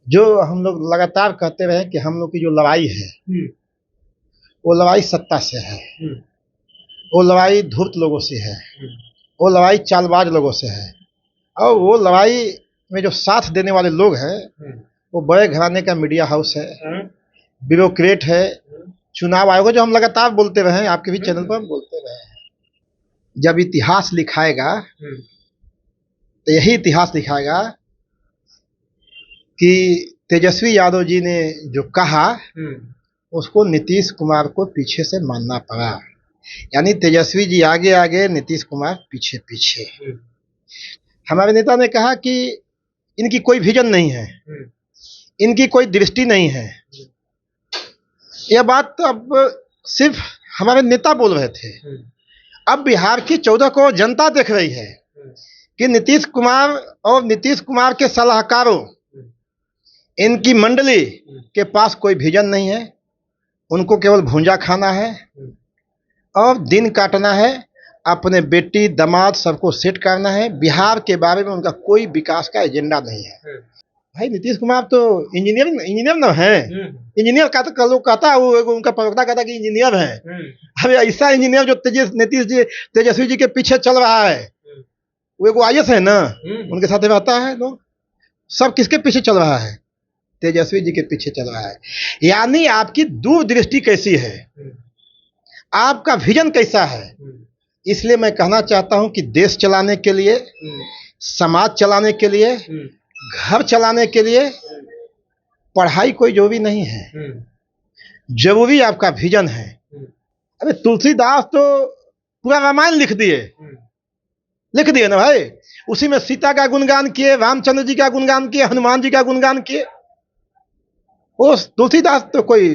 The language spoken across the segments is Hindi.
जो हम लोग लगातार कहते रहे कि हम लोग की जो लड़ाई है वो लड़ाई सत्ता से है, वो लड़ाई धूर्त लोगों से है, वो लड़ाई चालबाज लोगों से है। और वो लड़ाई में जो साथ देने वाले लोग हैं वो बड़े घराने का मीडिया हाउस है, ब्यूरोक्रेट है, चुनाव आयोग है, जो हम लगातार बोलते रहे हैं, आपके भी चैनल पर हम बोलते रहे हैं। जब इतिहास लिखाएगा तो यही इतिहास लिखाएगा कि तेजस्वी यादव जी ने जो कहा उसको नीतीश कुमार को पीछे से मानना पड़ा। यानी तेजस्वी जी आगे आगे, नीतीश कुमार पीछे पीछे। हमारे नेता ने कहा कि इनकी कोई विजन नहीं है, इनकी कोई दृष्टि नहीं है। यह बात तो अब सिर्फ हमारे नेता बोल रहे थे। अब बिहार की 14 करोड़ जनता देख रही है कि नीतीश कुमार और नीतीश कुमार के सलाहकारों, इनकी मंडली के पास कोई विजन नहीं है। उनको केवल भूंजा खाना है और दिन काटना है, अपने बेटी दामाद सबको सेट करना है। बिहार के बारे में उनका कोई विकास का एजेंडा नहीं है। भाई नीतीश कुमार तो इंजीनियर ना है, इंजीनियर का तो लोग कहता है, वो उनका प्रवक्ता कहता कि इंजीनियर है। अरे ऐसा इंजीनियर जो तेजस्वी जी के पीछे चल रहा है, वो एगो IAS है ना, उनके साथ रहता है। लोग सब किसके पीछे चल रहा है? तेजस्वी जी के पीछे चल रहा है। यानी आपकी दूरदृष्टि कैसी है, आपका विजन कैसा है। इसलिए मैं कहना चाहता हूं कि देश चलाने के लिए, समाज चलाने के लिए, घर चलाने के लिए पढ़ाई कोई जरूरी नहीं है, जरूरी आपका विजन है। अरे तुलसीदास तो पूरा रामायण लिख दिए ना भाई। उसी में सीता का गुणगान किए, रामचंद्र जी का गुणगान किए, हनुमान जी का गुणगान किए। वो तुलसीदास तो कोई,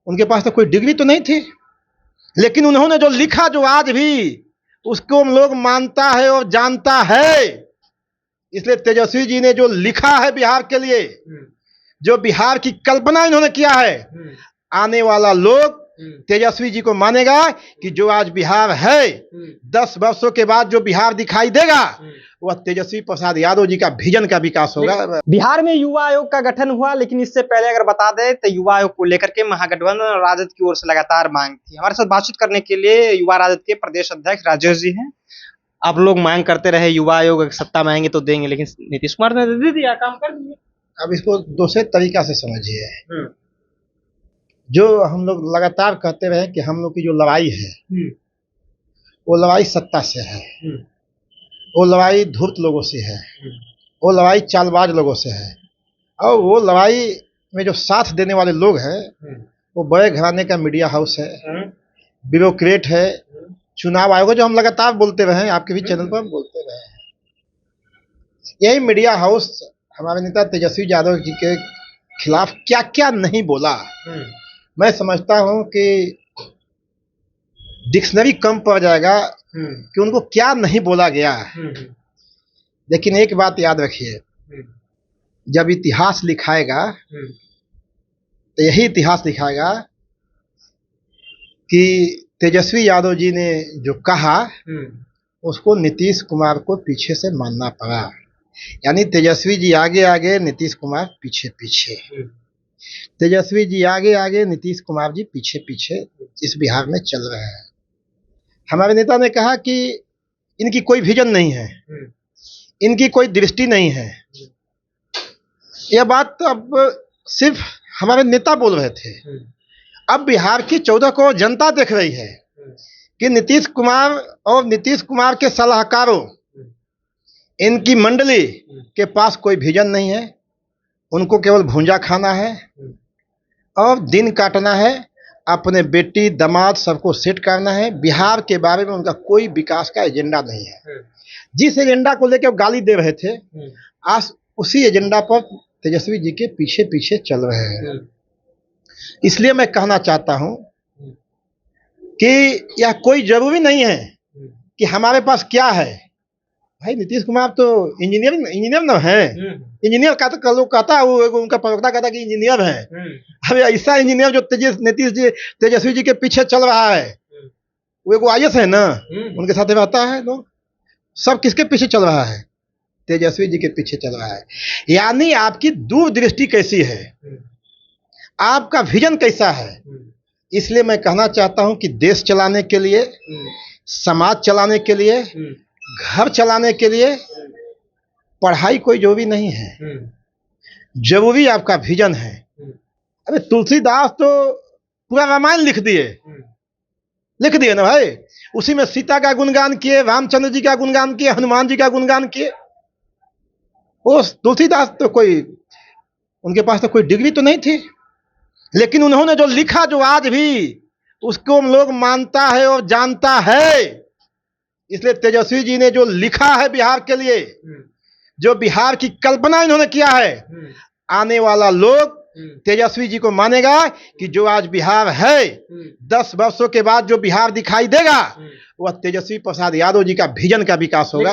उनके पास तो कोई डिग्री तो नहीं थी, लेकिन उन्होंने जो लिखा, जो आज भी उसको हम लोग मानता है और जानता है। इसलिए तेजस्वी जी ने जो लिखा है बिहार के लिए, जो बिहार की कल्पना इन्होंने किया है, आने वाला लोग तेजस्वी जी को मानेगा कि जो आज बिहार है, 10 वर्षों के बाद जो बिहार दिखाई देगा वह तेजस्वी प्रसाद यादव जी का विजन का विकास होगा। बिहार में युवा आयोग का गठन हुआ, लेकिन इससे पहले अगर बता दें तो युवा आयोग को लेकर के महागठबंधन और राजद की ओर से लगातार मांग थी। हमारे साथ बातचीत करने के लिए युवा राजद के प्रदेश अध्यक्ष राजेश जी हैं। आप लोग मांग करते रहे युवा आयोग सत्ता में आएंगे तो देंगे, लेकिन नीतीश कुमार ने दे दिया, काम कर दिया। अब इसको दूसरे तरीका से समझिए। जो हम लोग लगातार कहते रहे कि हम लोग की जो लड़ाई है वो लड़ाई सत्ता से है, वो लड़ाई धूर्त लोगों से है, वो लड़ाई चालबाज लोगों से है। और वो लड़ाई में जो साथ देने वाले लोग हैं वो बड़े घराने का मीडिया हाउस है, ब्यूरोक्रेट है, चुनाव आयोग है, जो हम लगातार बोलते रहे हैं, आपके भी चैनल पर हम बोलते रहे हैं। यही मीडिया हाउस हमारे नेता तेजस्वी यादव जी के खिलाफ क्या क्या नहीं बोला। मैं समझता हूं कि डिक्शनरी कम पड़ जाएगा कि उनको क्या नहीं बोला गया। लेकिन एक बात याद रखिए, जब इतिहास लिखाएगा तो यही इतिहास लिखाएगा कि तेजस्वी यादव जी ने जो कहा उसको नीतीश कुमार को पीछे से मानना पड़ा। यानी तेजस्वी जी आगे आगे, नीतीश कुमार पीछे पीछे। तेजस्वी जी आगे आगे, नीतीश कुमार जी पीछे पीछे इस बिहार में चल रहे हैं। हमारे नेता ने कहा कि इनकी कोई विजन नहीं है, इनकी कोई दृष्टि नहीं है। यह बात तो अब सिर्फ हमारे नेता बोल रहे थे। अब बिहार की 14 करोड़ जनता देख रही है कि नीतीश कुमार और नीतीश कुमार के सलाहकारों, इनकी मंडली के पास कोई विजन नहीं है। उनको केवल भूंजा खाना है और दिन काटना है, अपने बेटी दामाद सबको सेट करना है। बिहार के बारे में उनका कोई विकास का एजेंडा नहीं है। जिस एजेंडा को लेकर गाली दे रहे थे, आज उसी एजेंडा पर तेजस्वी जी के पीछे पीछे चल रहे हैं। इसलिए मैं कहना चाहता हूं कि यह कोई जरूरी नहीं है कि हमारे पास क्या है। भाई नीतीश कुमार तो इंजीनियर ना है, इंजीनियर का तो लोग कहता है, वो उनका प्रवक्ता कहता कि इंजीनियर है। अरे ऐसा इंजीनियर जो तेजस्वी जी के पीछे चल रहा है, वो एगो IAS है ना, उनके साथ रहता है। लोग सब किसके पीछे चल रहा है? तेजस्वी जी के पीछे चल रहा है। यानी आपकी दूरदृष्टि कैसी है, आपका विजन कैसा है। इसलिए मैं कहना चाहता हूं कि देश चलाने के लिए, समाज चलाने के लिए, घर चलाने के लिए पढ़ाई कोई जरूरी नहीं है, जरूरी आपका विजन है। अरे तुलसीदास तो पूरा रामायण लिख दिए ना भाई। उसी में सीता का गुणगान किए, रामचंद्र जी का गुणगान किए, हनुमान जी का गुणगान किए। वो तुलसीदास तो कोई, उनके पास तो कोई डिग्री तो नहीं थी, लेकिन उन्होंने जो लिखा, जो आज भी उसको लोग मानता है और जानता है। इसलिए तेजस्वी जी ने जो लिखा है बिहार के लिए, जो बिहार की कल्पना इन्होंने किया है, आने वाला लोग तेजस्वी जी को मानेगा कि जो आज बिहार है, 10 वर्षों के बाद जो बिहार दिखाई देगा वह तेजस्वी प्रसाद यादव जी का विजन का विकास होगा,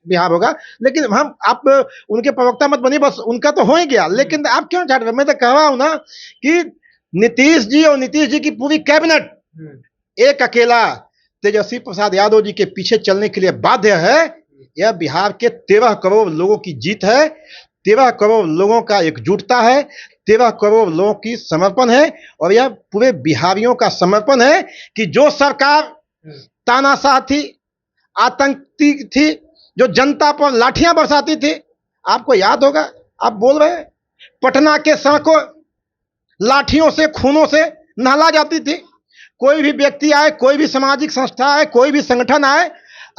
बिहार होगा। लेकिन आप उनके प्रवक्ता मत बनिए, बस उनका तो हो ही गया, लेकिन आप क्यों चाहते हैं? मैं तो कह रहा हूं ना कि नीतीश जी और नीतीश जी की पूरी कैबिनेट एक अकेला तेजस्वी प्रसाद यादव जी के पीछे चलने के लिए बाध्य है। यह बिहार के 13 करोड़ लोगों की जीत है, 13 करोड़ लोगों का एकजुटता है, 13 करोड़ लोगों की समर्पण है, और यह पूरे बिहारियों का समर्पण है कि जो सरकार तानाशाह थी, आतंकी थी, जो जनता पर लाठियां बरसाती थी, आपको याद होगा, आप बोल रहे हैं पटना के सड़कों लाठियों से, खूनों से नहला जाती थी। कोई भी व्यक्ति आए, कोई भी सामाजिक संस्था आए, कोई भी संगठन आए,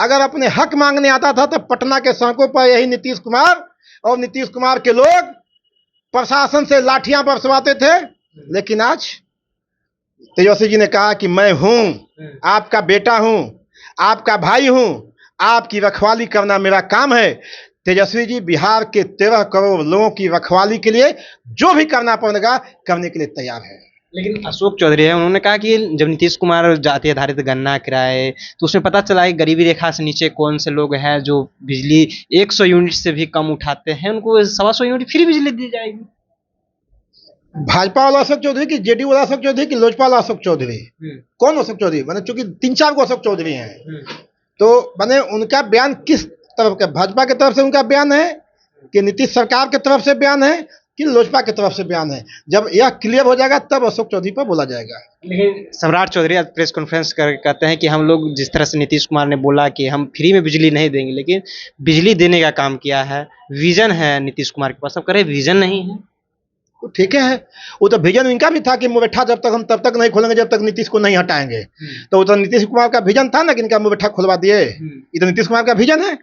अगर अपने हक मांगने आता था तो पटना के सड़कों पर यही नीतीश कुमार और नीतीश कुमार के लोग प्रशासन से लाठियां बरसवाते थे। लेकिन आज तेजस्वी जी ने कहा कि मैं हूं, आपका बेटा हूं, आपका भाई हूं, आपकी रखवाली करना मेरा काम है। तेजस्वी जी बिहार के 13 करोड़ लोगों की रखवाली के लिए जो भी करना पड़ेगा करने के लिए तैयार है। लेकिन अशोक चौधरी है, उन्होंने कहा कि जब नीतीश कुमार जाति आधारित गणना कराए तो उसमें पता चला कि गरीबी रेखा से नीचे कौन से लोग हैं जो बिजली 100 यूनिट से भी कम उठाते हैं, उनको 125 यूनिट फ्री बिजली दी जाएगी। भाजपा वाला अशोक चौधरी की, जेडीयू वाला अशोक चौधरी की, लोजपा वाला अशोक चौधरी? कौन अशोक चौधरी? मैंने चूंकि 3-4 को अशोक चौधरी हैं, तो मैंने उनका बयान किस तरफ का, भाजपा की तरफ से उनका बयान है कि नीतीश सरकार की तरफ से बयान है कि लोजपा की तरफ से बयान है? जब यह क्लियर हो जाएगा तब अशोक चौधरी पर बोला जाएगा। लेकिन सम्राट चौधरी आज प्रेस कॉन्फ्रेंस कर कहते हैं कि हम लोग जिस तरह से नीतीश कुमार ने बोला कि हम फ्री में बिजली नहीं देंगे, लेकिन बिजली देने का काम किया है, विजन है नीतीश कुमार के पास। अब करे विजन नहीं है तो ठीक है, वो तो विजन इनका भी था कि मुबैठा जब तक हम तब तक नहीं खोलेंगे जब तक नीतीश को नहीं हटाएंगे। तो वो तो नीतीश कुमार का विजन था ना कि इनका मुबैठा खुलवा दिए, ये तो नीतीश कुमार का विजन है।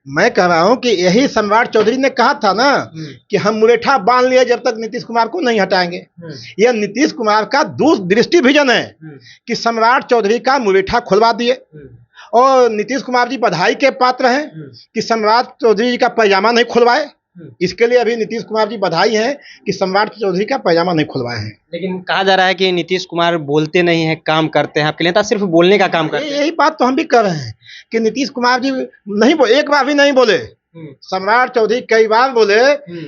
मैं कह रहा हूं कि यही सम्राट चौधरी ने कहा था ना कि हम मुबैठा बांध लिए जब तक नीतीश कुमार को नहीं हटाएंगे। यह नीतीश कुमार का दूरदृष्टि विजन है कि सम्राट चौधरी का मुबैठा खुलवा दिए, और नीतीश कुमार जी बधाई के पात्र हैं कि सम्राट चौधरी जी का पैजामा नहीं खुलवाए। इसके लिए अभी नीतीश कुमार जी बधाई है कि सम्राट चौधरी का पैजामा नहीं खुलवाए हैं। लेकिन कहा जा रहा है कि नीतीश कुमार बोलते नहीं है, काम करते हैं। आपके नेता सिर्फ बोलने का काम करते हैं। यही बात तो हम भी कर रहे हैं कि नीतीश कुमार जी नहीं बोले, एक बार भी नहीं बोले। सम्राट चौधरी कई बार बोले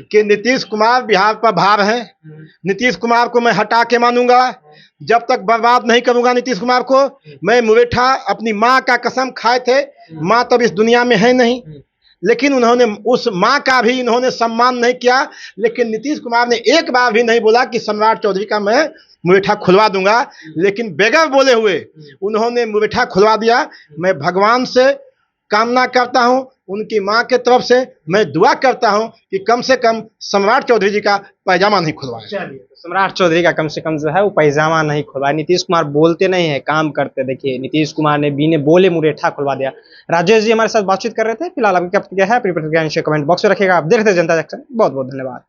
कि नीतीश कुमार बिहार पर भार है, नीतीश कुमार को मैं हटा के मानूंगा, जब तक बर्बाद नहीं करूंगा नीतीश कुमार को। मैं मुबैठा अपनी माँ का कसम खाए थे, माँ तब इस दुनिया में है नहीं, लेकिन उन्होंने उस माँ का भी इन्होंने सम्मान नहीं किया। लेकिन नीतीश कुमार ने एक बार भी नहीं बोला कि सम्राट चौधरी का मैं मुबैठा खुलवा दूंगा, लेकिन बगैर बोले हुए उन्होंने मुबैठा खुलवा दिया। मैं भगवान से कामना करता हूं, उनकी माँ के तरफ से मैं दुआ करता हूं कि कम से कम सम्राट चौधरी जी का पैजामा नहीं खुलवाए। सम्राट चौधरी का कम से कम जो है वो पैजामा नहीं खुलवाए। नीतीश कुमार बोलते नहीं है, काम करते। देखिए नीतीश कुमार ने बिना बोले मुबैठा खुलवा दिया। राजेश जी हमारे साथ बातचीत कर रहे थे। फिलहाल आपकी क्या है, कमेंट बॉक्स में रखिएगा। आप देखते जनता जंक्शन। बहुत बहुत धन्यवाद।